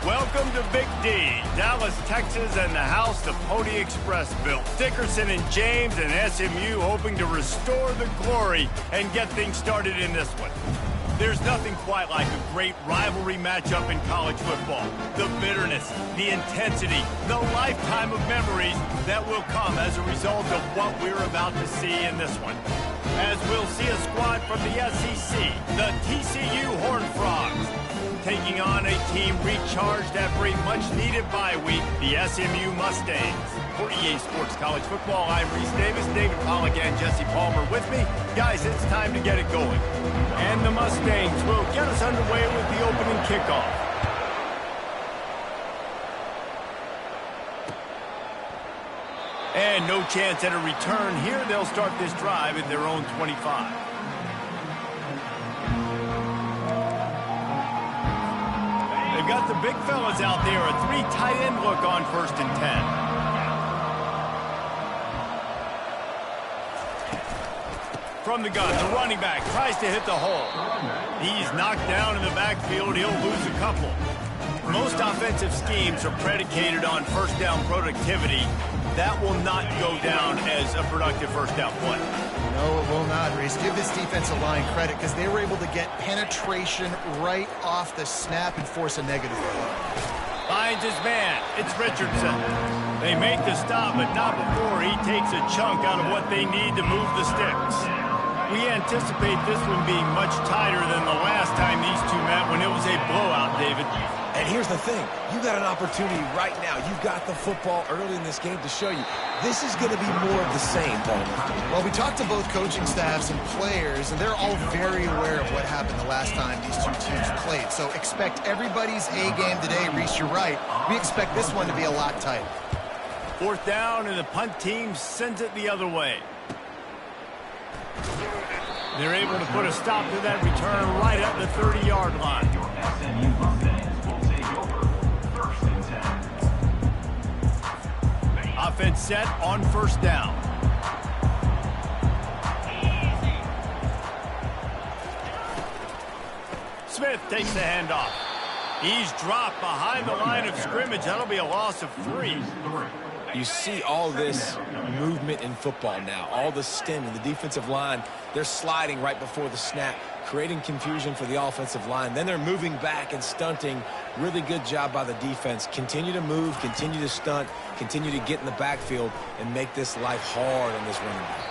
Welcome to Big D, Dallas, Texas, and the house the Pony Express built. Dickerson and James and SMU hoping to restore the glory and get things started in this one. There's nothing quite like a great rivalry matchup in college football. The bitterness, the intensity, the lifetime of memories that will come as a result of what we're about to see in this one. As we'll see a squad from the SEC, the TCU Horned Frogs, taking on a team recharged after a much-needed bye week, the SMU Mustangs. For EA Sports College Football, I'm Reese Davis, David Pollack, and Jesse Palmer with me. Guys, it's time to get it going. And the Mustangs will get us underway with the opening kickoff. And no chance at a return here. They'll start this drive at their own 25. They've got the big fellas out there. A 3 tight end look on 1st and 10. From the gun, the running back tries to hit the hole. He's knocked down in the backfield. He'll lose a couple. Most offensive schemes are predicated on first down productivity. That will not go down as a productive first down play. No, it will not, Reese. Give this defensive line credit because they were able to get penetration right off the snap and force a negative play. Finds his man. It's Richardson. They make the stop, but not before he takes a chunk out of what they need to move the sticks. We anticipate this one being much tighter than the last time these two met when it was a blowout, David. And here's the thing. You got an opportunity right now. You've got the football early in this game to show you. This is going to be more of the same, Palmer. Well, we talked to both coaching staffs and players, and they're all very aware of what happened the last time these two teams played. So expect everybody's A game today. Reese, you're right. We expect this one to be a lot tighter. 4th down, and the punt team sends it the other way. They're able to put a stop to that return right at the 30-yard line. Offense set on 1st down. Smith takes the handoff. He's dropped behind the line of scrimmage. That'll be a loss of 3. You see all this movement in football now, all the stemming, the defensive line, they're sliding right before the snap, creating confusion for the offensive line. Then they're moving back and stunting. Really good job by the defense. Continue to move, continue to stunt, continue to get in the backfield and make this life hard on this running back.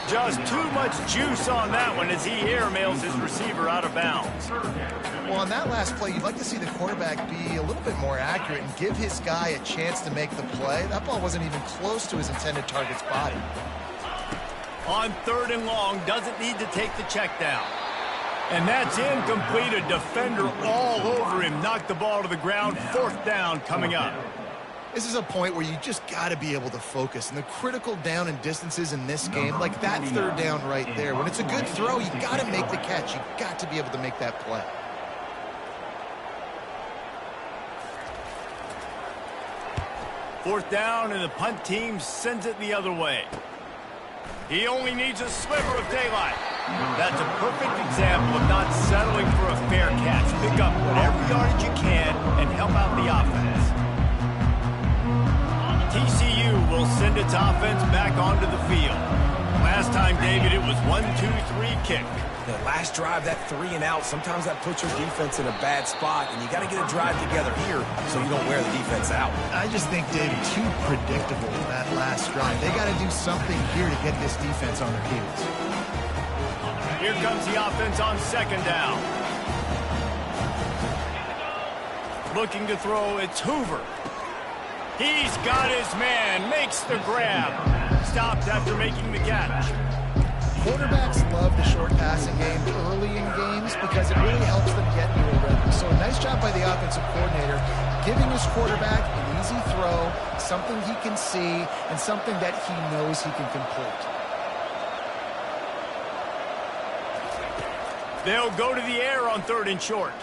Just too much juice on that one as he airmails his receiver out of bounds. Well, on that last play, you'd like to see the quarterback be a little bit more accurate and give his guy a chance to make the play. That ball wasn't even close to his intended target's body. On 3rd and long, doesn't need to take the check down. And that's incomplete. A defender all over him. Knocked the ball to the ground. 4th down coming up. This is a point where you just got to be able to focus. And the critical down and distances in this game, like that 3rd down right there, when it's a good throw, you got to make the catch. You got to be able to make that play. Fourth down, and the punt team sends it the other way. He only needs a sliver of daylight. That's a perfect example of not settling for a fair catch. Pick up whatever yardage you can and help out the offense. TCU will send its offense back onto the field. Last time, David, it was 1-2-3 kick. The last drive, that 3 and out, sometimes that puts your defense in a bad spot, and you got to get a drive together here so you don't wear the defense out. I just think, David, too predictable that last drive. They got to do something here to get this defense on their heels. Here comes the offense on 2nd down. Looking to throw, it's Hoover. He's got his man, makes the grab. Stopped after making the catch. Quarterbacks love the short passing game early in games because it really helps them get into a rhythm. So a nice job by the offensive coordinator, giving his quarterback an easy throw, something he can see, and something that he knows he can complete. They'll go to the air on 3rd and short.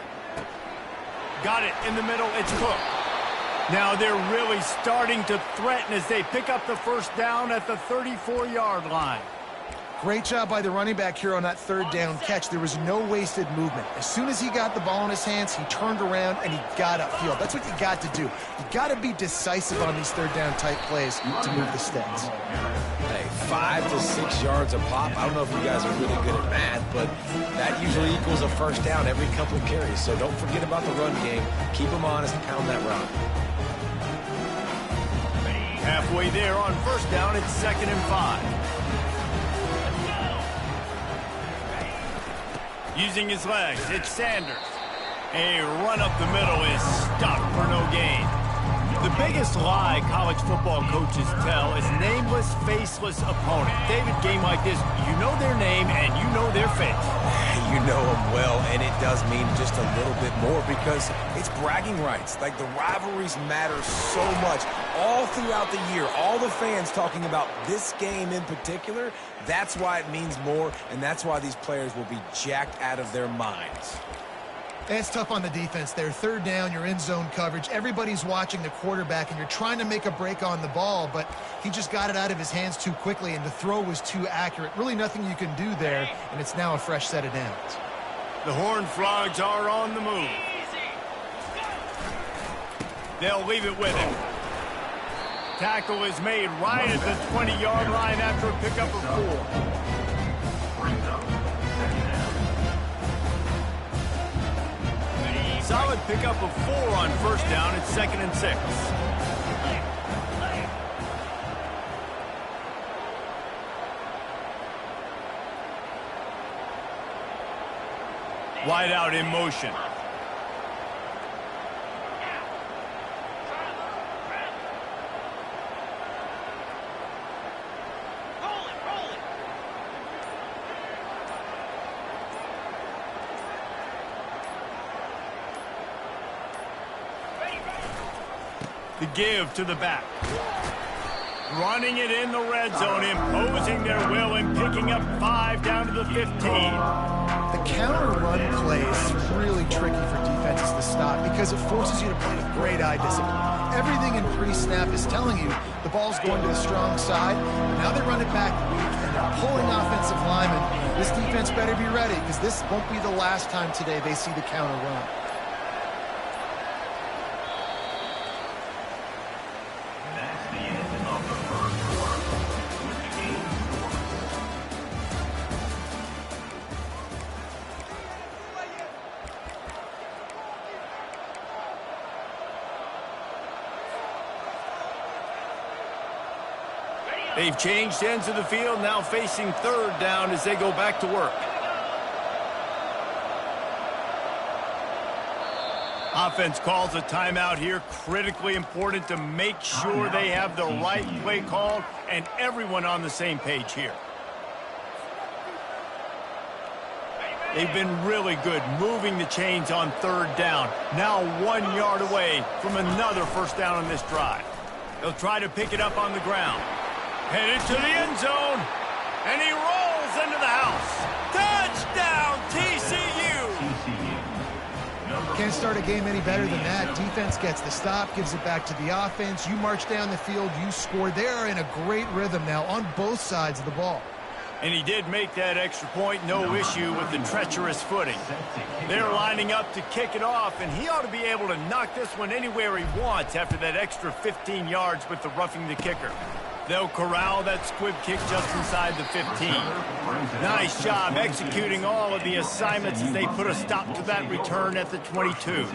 Got it in the middle, it's Cook. Now they're really starting to threaten as they pick up the 1st down at the 34-yard line. Great job by the running back here on that third down catch. There was no wasted movement. As soon as he got the ball in his hands, he turned around and he got upfield. That's what you got to do. You got to be decisive on these third down type plays to move the sticks. Hey, 5 to 6 yards a pop. I don't know if you guys are really good at math, but that usually equals a first down every couple of carries. So don't forget about the run game. Keep them honest and pound that rock. Halfway there on first down, it's 2nd and 5. Using his legs, it's Sanders. A run up the middle is stopped for no gain. The biggest lie college football coaches tell is nameless, faceless opponent. David, game like this, you know their name and you know their face. You know them well, and it does mean just a little bit more because it's bragging rights. Like, the rivalries matter so much all throughout the year. All the fans talking about this game in particular, that's why it means more, and that's why these players will be jacked out of their minds. It's tough on the defense there. Third down, you're in zone coverage. Everybody's watching the quarterback, and you're trying to make a break on the ball, but he just got it out of his hands too quickly, and the throw was too accurate. Really nothing you can do there, and it's now a fresh set of downs. The Horned Frogs are on the move. They'll leave it with him. Tackle is made right at the 20-yard line after a pickup of 4. Solid pickup of 4 on first down. It's 2nd and 6. Wide out in motion. The give to the back. Running it in the red zone, imposing their will and picking up 5 down to the 15. The counter run play is really tricky for defenses to stop because it forces you to play with great eye discipline. Everything in pre-snap is telling you the ball's going to the strong side. Now they run it back weak and they're pulling offensive linemen. This defense better be ready because this won't be the last time today they see the counter run. They've changed ends of the field, now facing third down as they go back to work. Offense calls a timeout here. Critically important to make sure they have the right play called and everyone on the same page here. They've been really good moving the chains on third down. Now 1 yard away from another first down on this drive. They'll try to pick it up on the ground. Headed to the end zone, and he rolls into the house. Touchdown, TCU! Can't start a game any better than that. Defense gets the stop, gives it back to the offense. You march down the field, you score. They are in a great rhythm now on both sides of the ball. And he did make that extra point, no issue with the treacherous footing. They're lining up to kick it off, and he ought to be able to knock this one anywhere he wants after that extra 15 yards with the roughing the kicker. They'll corral that squib kick just inside the 15. Nice job executing all of the assignments as they put a stop to that return at the 22.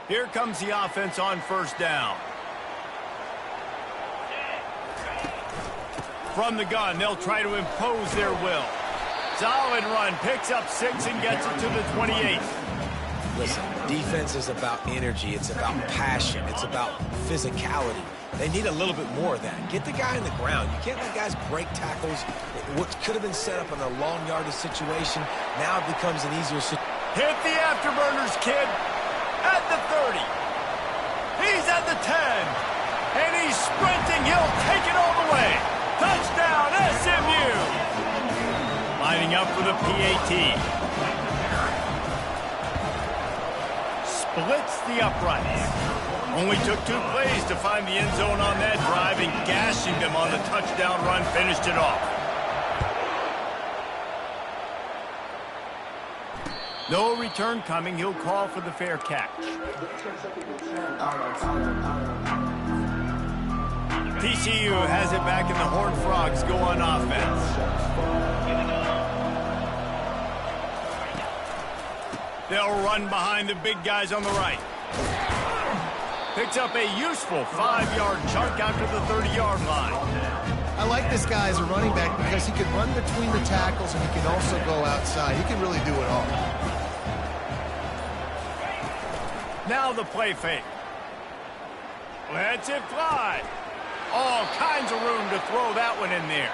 Here comes the offense on first down. From the gun, they'll try to impose their will. Solid run, picks up 6 and gets it to the 28. Listen, defense is about energy. It's about passion. It's about physicality. They need a little bit more of that. Get the guy in the ground. You can't let guys break tackles. What could have been set up in a long yardage situation, now it becomes an easier situation. Hit the afterburners, kid. At the 30. He's at the 10. And he's sprinting. He'll take it all the way. Touchdown, SMU. Lining up for the PAT. Splits the uprights. Only took 2 plays to find the end zone on that drive, and gashing them on the touchdown run finished it off. No return coming. He'll call for the fair catch. TCU has it back, and the Horned Frogs go on offense. They'll run behind the big guys on the right. Picks up a useful 5-yard chunk after the 30-yard line. I like this guy as a running back because he can run between the tackles and he can also go outside. He can really do it all. Now the play fake. Lets it fly. All kinds of room to throw that one in there.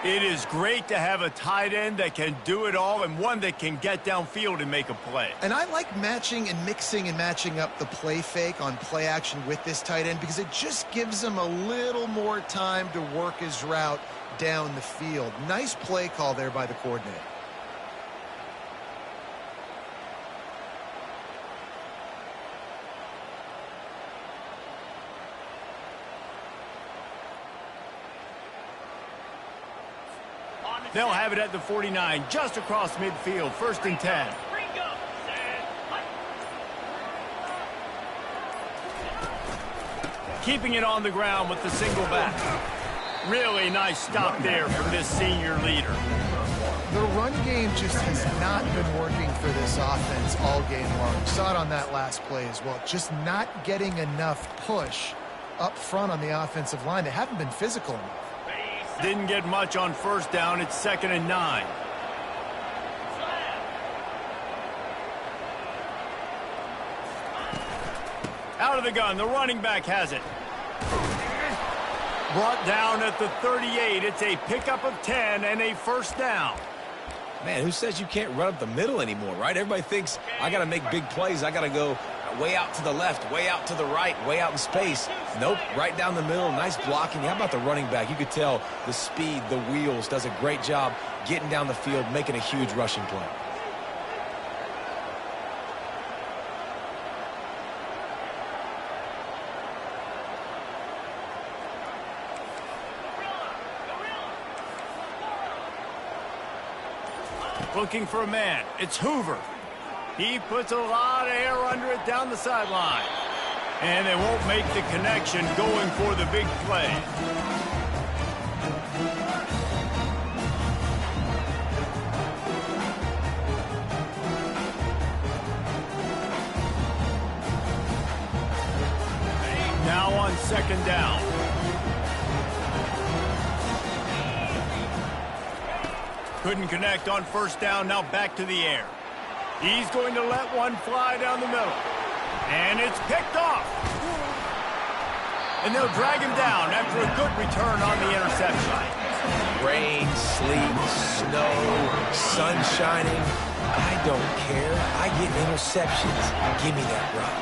It is great to have a tight end that can do it all and one that can get downfield and make a play. And I like matching and mixing and matching up the play fake on play action with this tight end because it just gives him a little more time to work his route down the field. Nice play call there by the coordinator. They'll have it at the 49, just across midfield, 1st and 10. Keeping it on the ground with the single back. Really nice stop there from this senior leader. The run game just has not been working for this offense all game long. We saw it on that last play as well. Just not getting enough push up front on the offensive line. They haven't been physical enough. Didn't get much on 1st down. It's 2nd and 9. Out of the gun. The running back has it. Brought down at the 38. It's a pickup of 10 and a 1st down. Man, who says you can't run up the middle anymore, right? Everybody thinks I got to make big plays. I got to go way out to the left, way out to the right, way out in space. Nope, right down the middle. Nice blocking. How about the running back? You could tell the speed, the wheels, does a great job getting down the field, making a huge rushing play. Looking for a man. It's Hoover. He puts a lot of air under it down the sideline. And they won't make the connection going for the big play. Now on 2nd down. Couldn't connect on 1st down. Now back to the air. He's going to let one fly down the middle. And it's picked off. And they'll drag him down after a good return on the interception. Rain, sleet, snow, sun shining. I don't care. I get interceptions. Give me that rock.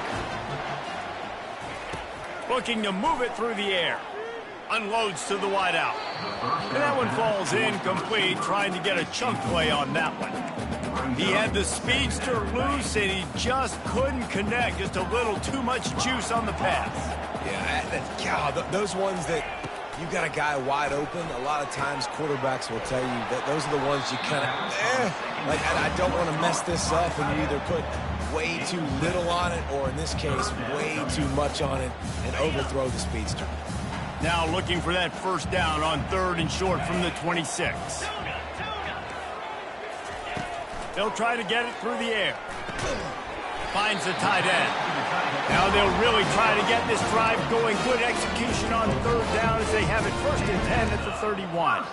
Looking to move it through the air. Unloads to the wideout. And that one falls incomplete, trying to get a chunk play on that one. He had the speedster loose, and he just couldn't connect. Just a little too much juice on the pass. Yeah, those ones that you got a guy wide open, a lot of times quarterbacks will tell you that those are the ones you kind of, like, I don't want to mess this up, and you either put way too little on it, or in this case, way too much on it, and overthrow the speedster. Now looking for that 1st down on 3rd and short from the 26. They'll try to get it through the air. Finds the tight end. Now they'll really try to get this drive going. Good execution on 3rd down as they have it 1st and 10 at the 31.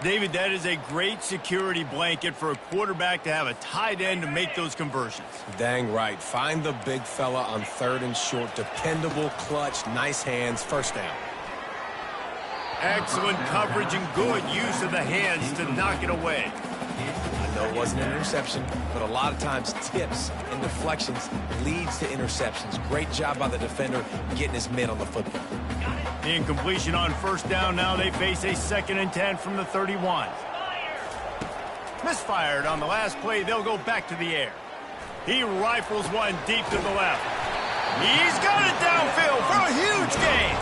David, that is a great security blanket for a quarterback to have a tight end to make those conversions. Dang right. Find the big fella on 3rd and short. Dependable, clutch, nice hands, 1st down. Excellent coverage and good use of the hands to knock it away. I know it wasn't an interception, but a lot of times tips and deflections leads to interceptions. Great job by the defender getting his mitt on the football. Incompletion on 1st down. Now they face a 2nd and 10 from the 31. Misfired on the last play. They'll go back to the air. He rifles one deep to the left. He's got it downfield for a huge gain.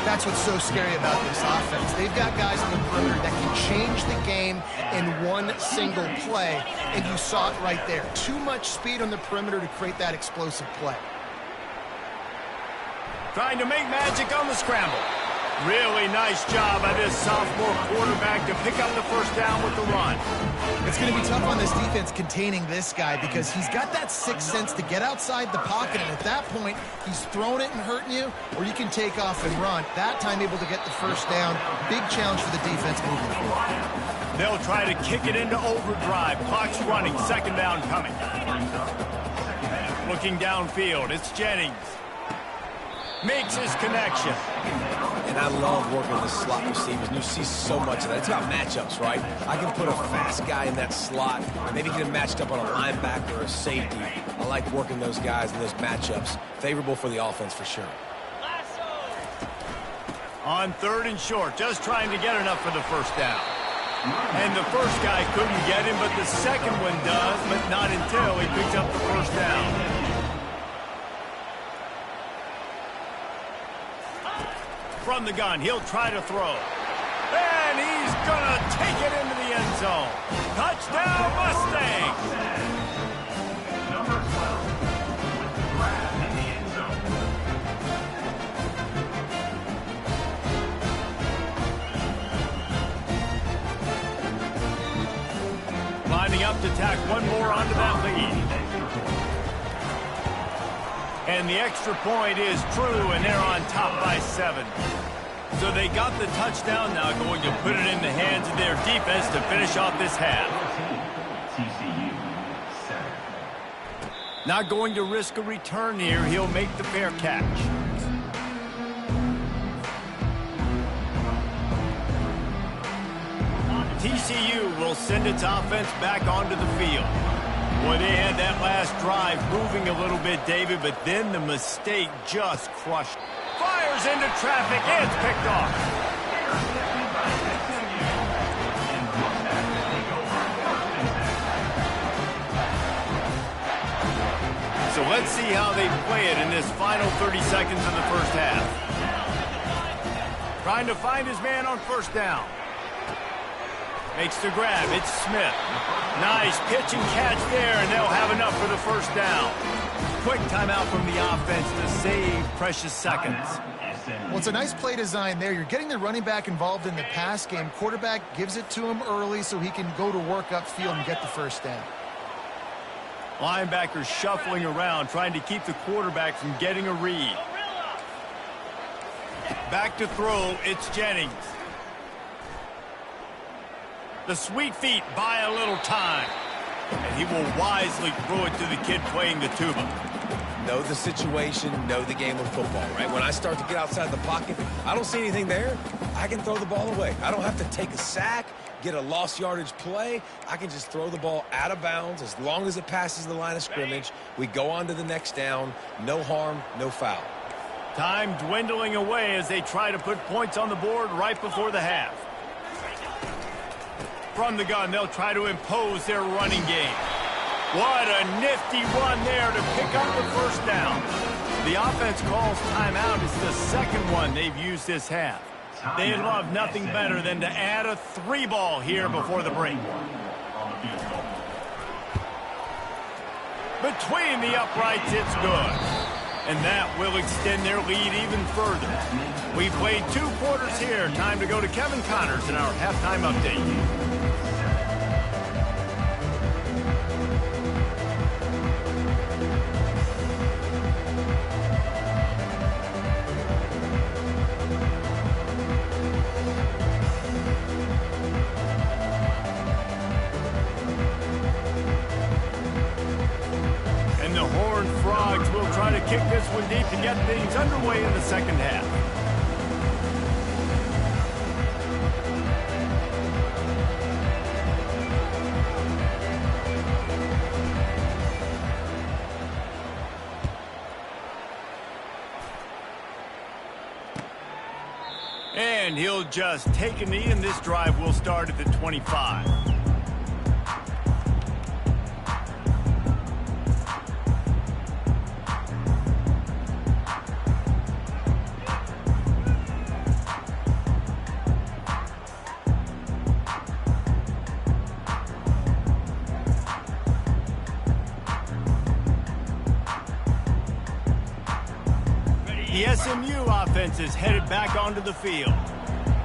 That's what's so scary about this offense. They've got guys on the perimeter that can change the game in one single play, and you saw it right there. Too much speed on the perimeter to create that explosive play. Trying to make magic on the scramble. Really nice job by this sophomore quarterback to pick up the first down with the run. It's going to be tough on this defense containing this guy because he's got that sixth sense to get outside the pocket, and at that point, he's throwing it and hurting you, or you can take off and run. That time able to get the first down. Big challenge for the defense moving forward. They'll try to kick it into overdrive. Clock's running. Second down coming. Looking downfield. It's Jennings. Makes his connection. And I love working with the slot receivers. And you see so much of that. It's about matchups, right? I can put a fast guy in that slot, maybe get him matched up on a linebacker or a safety. I like working those guys in those matchups. Favorable for the offense for sure. On third and short, just trying to get enough for the first down. And the first guy couldn't get him, but the second one does, but not until he picks up the first down. From the gun, he'll try to throw. And he's going to take it into the end zone. Touchdown, Mustangs! Number 12, Brad in the end zone. Lining up to tack one more onto that lead. And the extra point is true, and they're on top by 7. So they got the touchdown, now going to put it in the hands of their defense to finish off this half. TCU 7. Not going to risk a return here. He'll make the fair catch. TCU will send its offense back onto the field. Boy, they had that last drive moving a little bit, David, but then the mistake just crushed. Fires into traffic. It's picked off. So let's see how they play it in this final 30 seconds of the first half. Trying to find his man on first down. Makes the grab. It's Smith. Nice pitch and catch there, and they'll have enough for the first down. Quick timeout from the offense to save precious seconds. Well, it's a nice play design there. You're getting the running back involved in the pass game. Quarterback gives it to him early so he can go to work upfield and get the first down. Linebackers shuffling around, trying to keep the quarterback from getting a read. Back to throw. It's Jennings. The sweet feet buy a little time. And he will wisely throw it to the kid playing the tuba. Know the situation, know the game of football, right? When I start to get outside the pocket, I don't see anything there. I can throw the ball away. I don't have to take a sack, get a lost yardage play. I can just throw the ball out of bounds as long as it passes the line of scrimmage. We go on to the next down. No harm, no foul. Time dwindling away as they try to put points on the board right before the half. From the gun, they'll try to impose their running game. What a nifty run there to pick up the first down. The offense calls timeout. It's the second one they've used this half. They'd love nothing better than to add a 3-ball here before the break. Between the uprights, it's good. And that will extend their lead even further. We played 2 quarters here. Time to go to Kevin Connors in our halftime update. To kick this one deep to get things underway in the second half. And he'll just take a knee, and this drive will start at the 25. The SMU offense is headed back onto the field.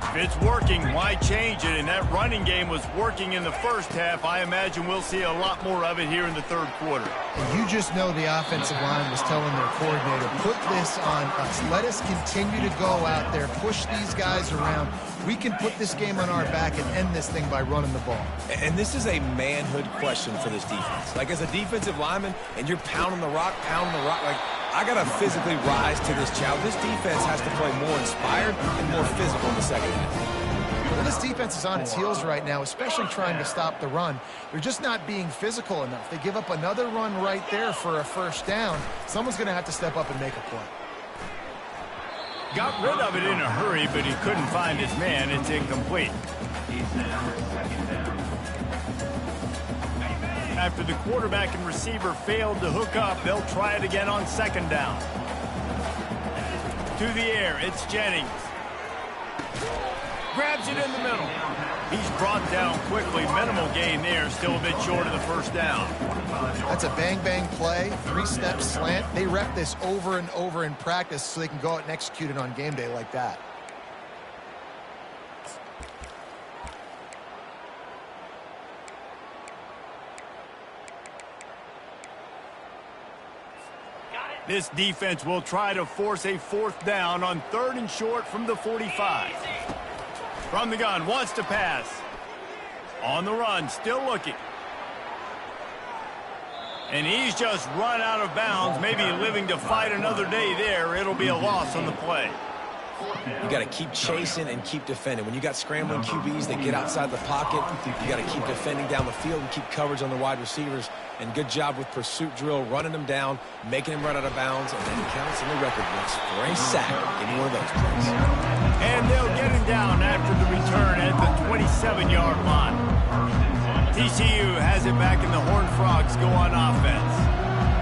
If it's working, why change it? And that running game was working in the first half. I imagine we'll see a lot more of it here in the third quarter. And you just know the offensive line was telling their coordinator, put this on us. Let us continue to go out there, push these guys around. We can put this game on our back and end this thing by running the ball. And this is a manhood question for this defense. Like, as a defensive lineman, and you're pounding the rock, like, I got to physically rise to this challenge. This defense has to play more inspired and more physical in the second half. Well, this defense is on its heels right now, especially trying to stop the run. They're just not being physical enough. They give up another run right there for a first down. Someone's going to have to step up and make a play. Got rid of it in a hurry, but he couldn't find his man. It's incomplete. After the quarterback and receiver failed to hook up, they'll try it again on second down. To the air, it's Jennings. Grabs it in the middle. He's brought down quickly. Minimal gain there, still a bit short of the first down. That's a bang-bang play, three-step slant. They rep this over and over in practice so they can go out and execute it on game day like that. This defense will try to force a fourth down on third and short from the 45. From the gun, wants to pass. On the run, still looking. And he's just run out of bounds, maybe living to fight another day there. It'll be a loss on the play. You got to keep chasing and keep defending. When you got scrambling QBs that get outside the pocket, you got to keep defending down the field and keep coverage on the wide receivers. And good job with pursuit drill, running them down, making them run out of bounds, and that counts in the record books for a sack. Any one of those plays. And they'll get him down after the return at the 27-yard line. TCU has it back and the Horned Frogs go on offense.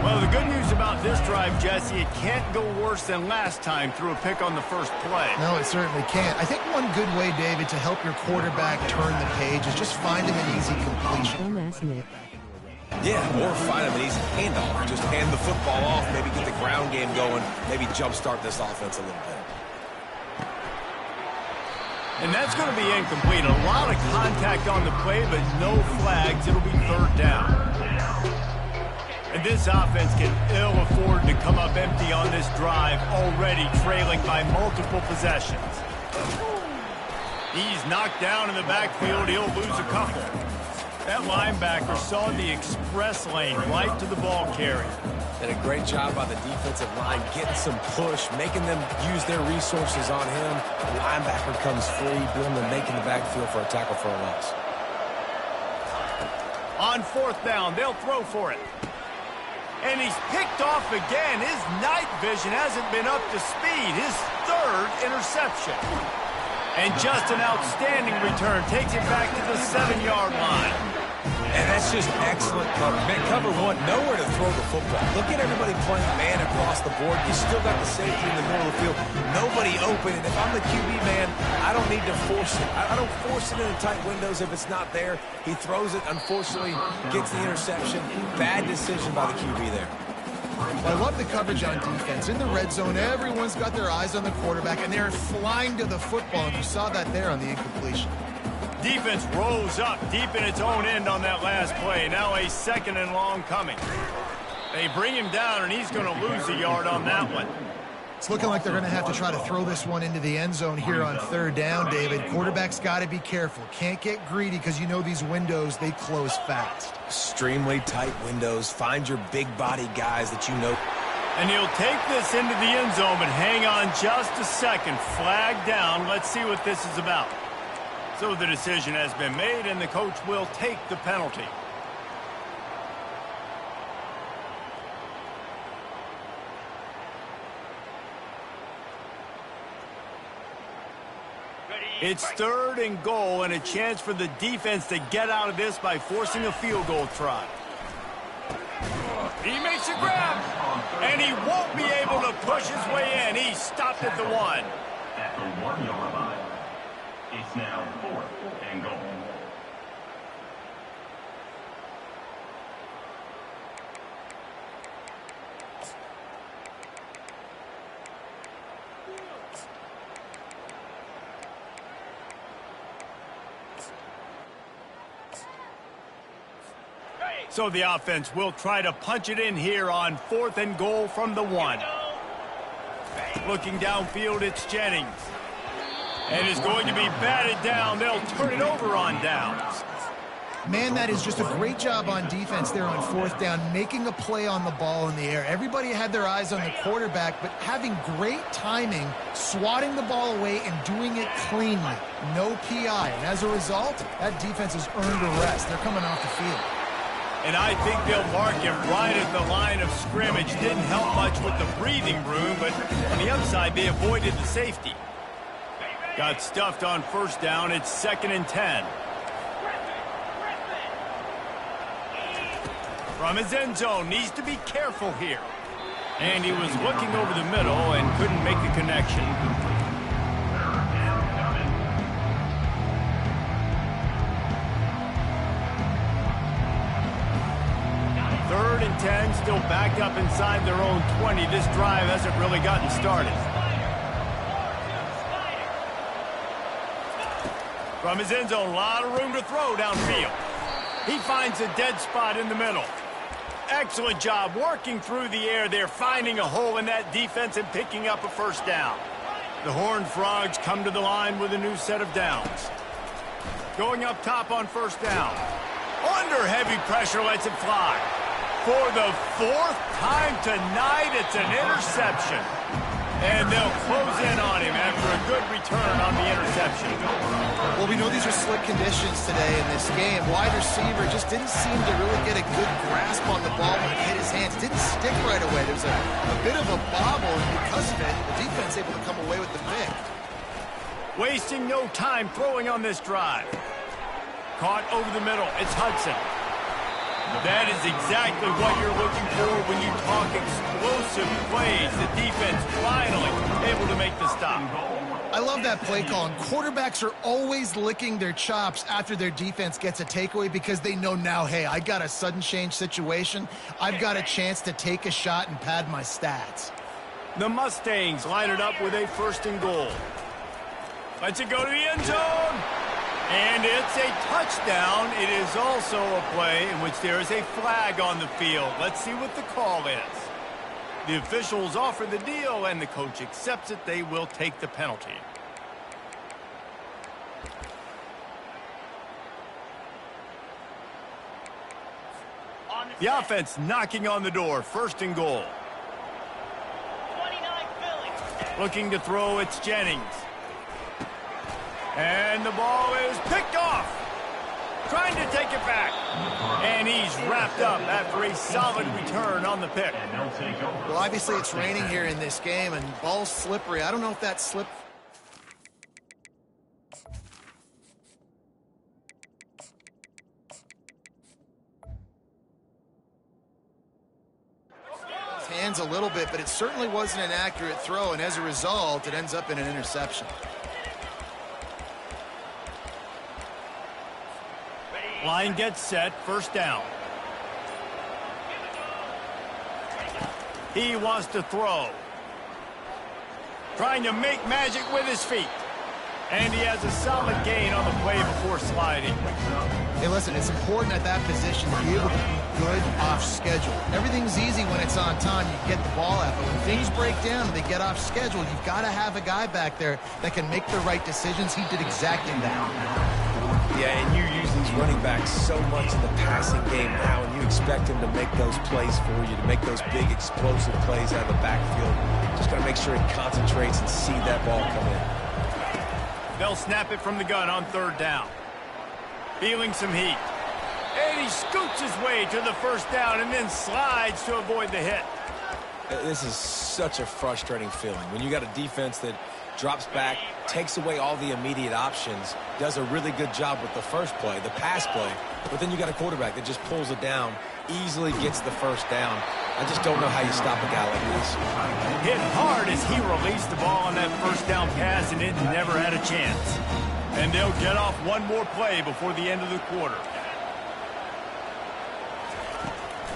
Well, the good news about this drive, Jesse, it can't go worse than last time through a pick on the first play. No, it certainly can't. I think one good way, David, to help your quarterback turn the page is just find him an easy completion. Yeah, or find him an easy handoff. Just hand the football off, maybe get the ground game going, maybe jumpstart this offense a little bit. And that's going to be incomplete. A lot of contact on the play, but no flags. It'll be third down. And this offense can ill afford to come up empty on this drive, already trailing by multiple possessions. He's knocked down in the backfield. He'll lose a couple. That linebacker saw the express lane right to the ball carrier. Did a great job by the defensive line, getting some push, making them use their resources on him. The linebacker comes free, boom, and making the backfield for a tackle for a loss. On fourth down, they'll throw for it. And he's picked off again. His night vision hasn't been up to speed. His third interception. And just an outstanding return. Takes it back to the 7-yard line. And that's just excellent cover. Man, cover one, nowhere to throw the football. Look at everybody playing man across the board. You still got the safety in the middle of the field. Nobody open. And if I'm the QB, man, I don't need to force it. I don't force it in the tight windows if it's not there. He throws it, unfortunately, gets the interception. Bad decision by the QB there. Well, I love the coverage on defense. In the red zone, everyone's got their eyes on the quarterback, and they're flying to the football. And you saw that there on the incompletion. Defense rolls up deep in its own end on that last play. Now a second and long coming. They bring him down, and he's going to lose a yard on that one. It's looking like they're going to have to try to throw this one into the end zone here on third down, David. Quarterback's got to be careful. Can't get greedy because you know these windows, they close fast. Extremely tight windows. Find your big body guys that you know. And he'll take this into the end zone, but hang on just a second. Flag down. Let's see what this is about. So the decision has been made, and the coach will take the penalty. It's third and goal, and a chance for the defense to get out of this by forcing a field goal try. He makes a grab, and he won't be able to push his way in. He stopped at the 1. At the 1-yard line. It's now 4th and goal. So the offense will try to punch it in here on 4th and goal from the 1. Looking downfield, it's Jennings. And is going to be batted down. They'll turn it over on downs. Man, that is just a great job on defense there on 4th down, making a play on the ball in the air. Everybody had their eyes on the quarterback, but having great timing, swatting the ball away and doing it cleanly. No PI. And as a result, that defense has earned a rest. They're coming off the field. And I think they'll mark him right at the line of scrimmage. Didn't help much with the breathing room, but on the upside, they avoided the safety. Got stuffed on 1st down. It's 2nd and 10. From his end zone, needs to be careful here. And he was looking over the middle and couldn't make the connection. 3rd and 10, still backed up inside their own 20. This drive hasn't really gotten started. From his end zone, a lot of room to throw downfield. He finds a dead spot in the middle. Excellent job working through the air there, finding a hole in that defense and picking up a 1st down. The Horned Frogs come to the line with a new set of downs. Going up top on 1st down. Under heavy pressure, lets it fly. For the 4th time tonight, it's an interception. And they'll close in on him after a good return on the interception. Well, we know these are slick conditions today in this game. Wide receiver just didn't seem to really get a good grasp on the ball when it hit his hands. Didn't stick right away. There's a bit of a bobble, and because of it, the defense able to come away with the pick. Wasting no time throwing on this drive. Caught over the middle. It's Hudson. That is exactly what you're looking for when you talk explosive plays. The defense finally able to make the stop. I love that play call, and quarterbacks are always licking their chops after their defense gets a takeaway because they know now, hey, I got a sudden change situation. I've got a chance to take a shot and pad my stats. The Mustangs line it up with a 1st and goal. Lets it go to the end zone. And it's a touchdown. It is also a play in which there is a flag on the field. Let's see what the call is. The officials offer the deal, and the coach accepts it. They will take the penalty. The offense knocking on the door. 1st and goal. 29 Philly. Looking to throw, it's Jennings. And the ball is picked off. Trying to take it back. And he's wrapped up after a solid return on the pick. Well, obviously it's raining here in this game, and ball's slippery. I don't know if that slip... His hands a little bit, but it certainly wasn't an accurate throw, and as a result, it ends up in an interception. Line gets set, 1st down. He wants to throw. Trying to make magic with his feet. And he has a solid gain on the play before sliding. Hey, listen, it's important at that position to be able to be good off schedule. Everything's easy when it's on time. You get the ball out. But when things break down and they get off schedule, you've got to have a guy back there that can make the right decisions. He did exactly that. Yeah, and you use these running backs so much in the passing game now, and you expect him to make those plays for you, to make those big explosive plays out of the backfield. Just got to make sure he concentrates and see that ball come in. They'll snap it from the gun on 3rd down. Feeling some heat. And he scoots his way to the 1st down and then slides to avoid the hit. This is such a frustrating feeling when you got a defense that drops back, takes away all the immediate options, does a really good job with the first play, the pass play, but then you got a quarterback that just pulls it down, easily gets the 1st down. I just don't know how you stop a guy like this. Hit hard as he released the ball on that 1st down pass, and it never had a chance. And they'll get off one more play before the end of the quarter.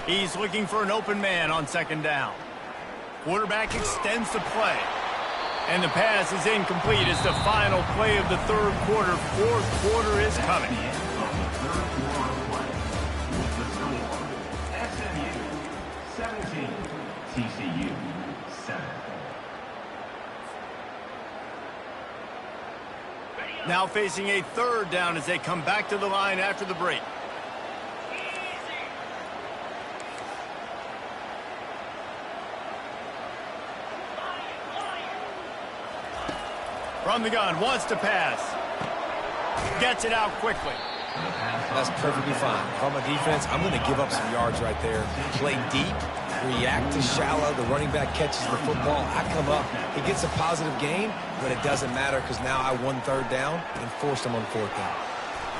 He's looking for an open man on 2nd down. Quarterback extends the play. And the pass is incomplete. It's the final play of the 3rd quarter. 4th quarter is coming. 14. TCU 7. Now facing a third down as they come back to the line after the break. From the gun, wants to pass. Gets it out quickly. That's perfectly fine. From a defense, I'm going to give up some yards right there. Play deep, react to shallow. The running back catches the football. I come up. He gets a positive gain, but it doesn't matter because now I won third down and forced him on fourth down.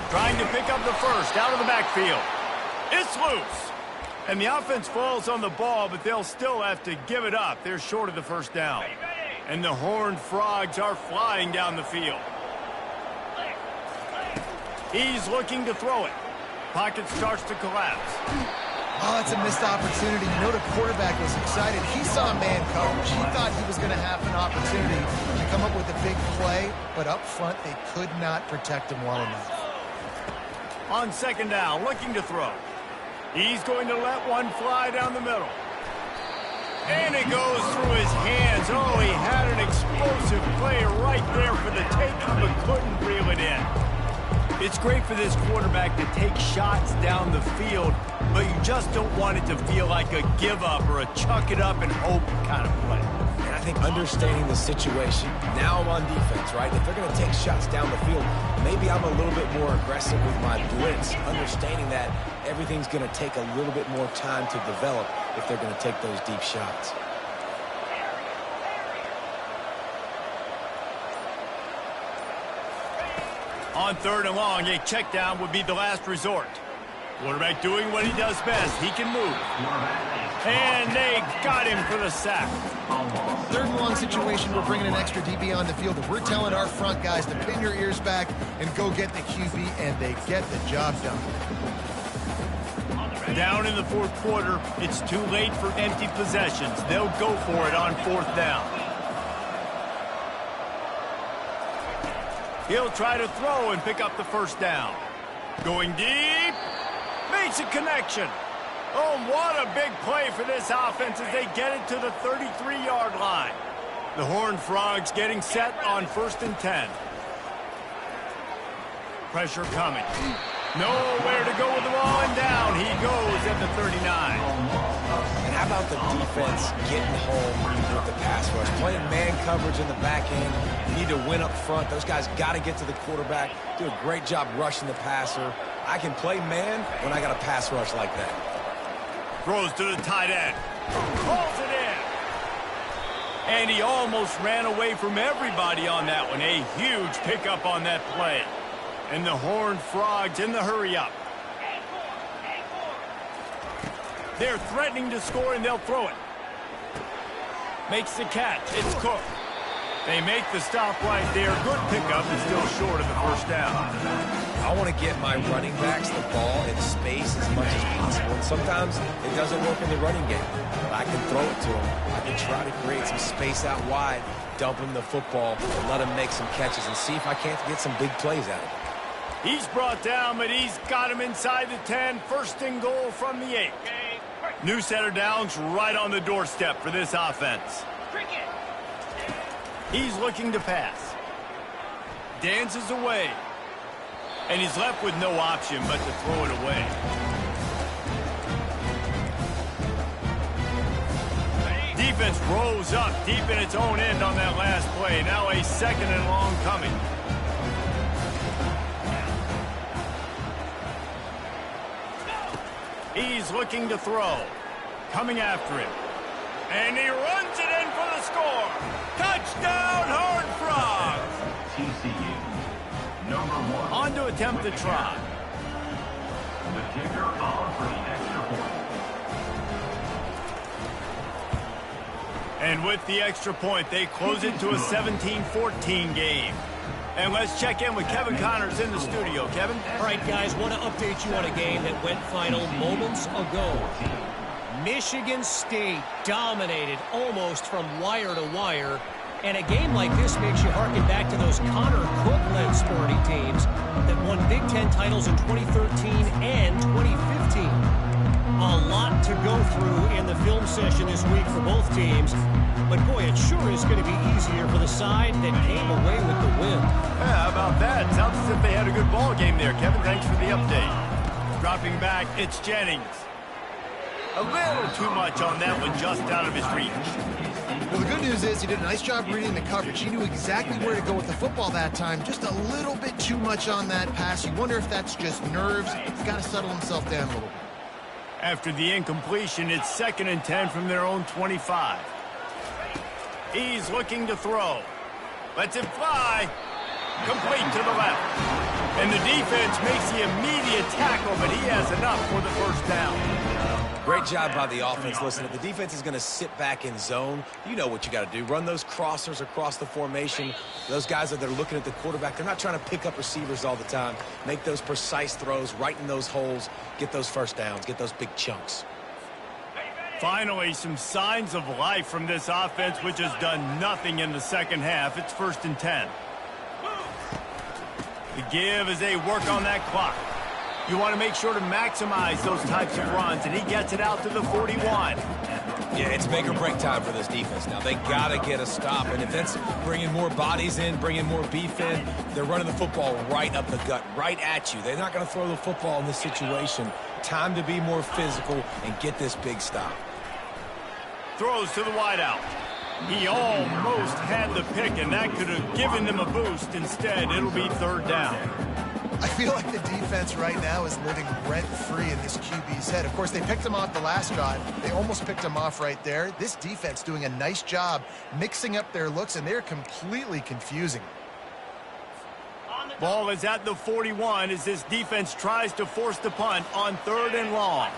Trying to pick up the first out of the backfield. It's loose. And the offense falls on the ball, but they'll still have to give it up. They're short of the first down. And the Horned Frogs are flying down the field. He's looking to throw it. Pocket starts to collapse. Oh, it's a missed opportunity. You know the quarterback was excited. He saw man coverage. He thought he was going to have an opportunity to come up with a big play, but up front they could not protect him well enough. On second down, looking to throw. He's going to let one fly down the middle. And it goes through his hands. Oh, he had an explosive play right there for the taking, but couldn't reel it in. It's great for this quarterback to take shots down the field, but you just don't want it to feel like a give-up or a chuck-it-up and hope kind of play. And I think understanding the situation, now I'm on defense, right? If they're going to take shots down the field, maybe I'm a little bit more aggressive with my blitz, understanding that everything's going to take a little bit more time to develop if they're going to take those deep shots. On third and long, a check down would be the last resort. Quarterback doing what he does best. He can move. And they got him for the sack. Third and long situation, we're bringing an extra DB on the field. We're telling our front guys to pin your ears back and go get the QB, and they get the job done. Down in the fourth quarter, it's too late for empty possessions. They'll go for it on fourth down. He'll try to throw and pick up the first down. Going deep. Makes a connection. Oh, what a big play for this offense as they get it to the 33-yard line. The Horned Frogs getting set on 1st and 10. Pressure coming. Nowhere to go with the ball, and down he goes at the 39. And how about the defense getting home with the pass rush? Playing man coverage in the back end. You need to win up front. Those guys got to get to the quarterback. Do a great job rushing the passer. I can play man when I got a pass rush like that. Throws to the tight end. Pulls it in. And he almost ran away from everybody on that one. A huge pickup on that play. And the Horned Frogs in the hurry-up. They're threatening to score, and they'll throw it. Makes the catch. It's Cook. They make the stop right there. Good pickup, but still short of the first down. I want to get my running backs the ball in space as much as possible. And sometimes it doesn't work in the running game. But I can throw it to them. I can try to create some space out wide, dump him the football, and let him make some catches and see if I can't get some big plays out of it. He's brought down, but he's got him inside the 10. 1st and goal from the 8. New set of downs right on the doorstep for this offense. He's looking to pass. Dances away. And he's left with no option but to throw it away. Defense rose up deep in its own end on that last play. Now a 2nd and long coming. He's looking to throw. Coming after him. And he runs it in for the score. Touchdown, Horned Frogs. TCU, number 1. On to attempt the try. The kicker on for the extra point. And with the extra point, they close it to a 17-14 game. And let's check in with Kevin Connors in the studio. Kevin? All right, guys, want to update you on a game that went final moments ago. Michigan State dominated almost from wire to wire. And a game like this makes you harken back to those Connor Cook-led sporting teams that won Big Ten titles in 2013 and 2015. A lot to go through in the film session this week for both teams. But, boy, it sure is going to be easier for the side that came away with the win. Yeah, how about that? Sounds as if they had a good ball game there. Kevin, thanks for the update. Dropping back, it's Jennings. A little too much on that one, just out of his reach. Well, the good news is he did a nice job reading the coverage. He knew exactly where to go with the football that time. Just a little bit too much on that pass. You wonder if that's just nerves. He's got to settle himself down a little bit. After the incompletion, it's 2nd and 10 from their own 25. He's looking to throw. Lets it fly. Complete to the left. And the defense makes the immediate tackle, but he has enough for the first down. Great job by the offense. Listen, if the defense is going to sit back in zone, you know what you got to do. Run those crossers across the formation. Those guys that are looking at the quarterback, they're not trying to pick up receivers all the time. Make those precise throws right in those holes. Get those first downs. Get those big chunks. Finally, some signs of life from this offense, which has done nothing in the second half. It's 1st and 10. The give as they work on that clock. You want to make sure to maximize those types of runs, and he gets it out to the 41. Yeah, it's make or break time for this defense. Now, they got to get a stop, and if that's bringing more bodies in, bringing more beef in, they're running the football right up the gut, right at you. They're not going to throw the football in this situation. Time to be more physical and get this big stop. Throws to the wideout. He almost had the pick, and that could have given them a boost. Instead, it'll be 3rd down. I feel like the defense right now is living rent-free in this QB's head. Of course, they picked him off the last drive. They almost picked him off right there. This defense doing a nice job mixing up their looks, and they're completely confusing. Ball is at the 41 as this defense tries to force the punt on 3rd and long.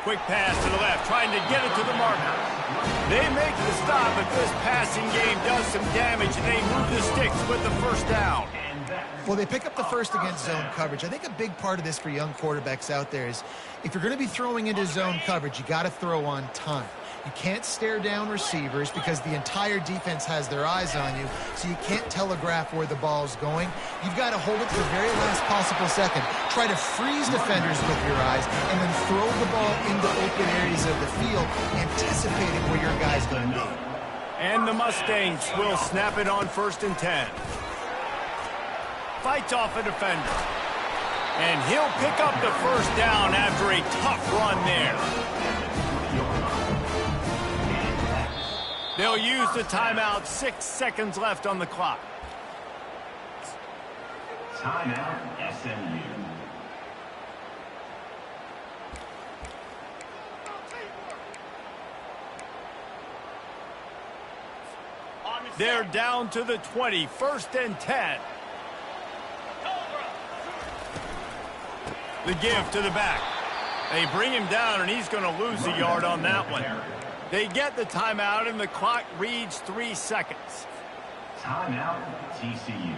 Quick pass to the left, trying to get it to the marker. They make the stop, but this passing game does some damage, and they move the sticks with the first down. Well, they pick up the first against zone coverage. I think a big part of this for young quarterbacks out there is if you're going to be throwing into zone coverage, you got to throw on time. You can't stare down receivers because the entire defense has their eyes on you, so you can't telegraph where the ball's going. You've got to hold it to the very last possible second. Try to freeze defenders with your eyes and then throw the ball into open areas of the field, anticipating where your guy's going to be. And the Mustangs will snap it on 1st and 10. Fights off a defender. And he'll pick up the first down after a tough run there. They'll use the timeout. 6 seconds left on the clock. Timeout, SMU. They're down to the 20. 1st and 10. The give to the back. They bring him down, and he's going to lose a yard on that one. They get the timeout, and the clock reads 3 seconds. Timeout, TCU.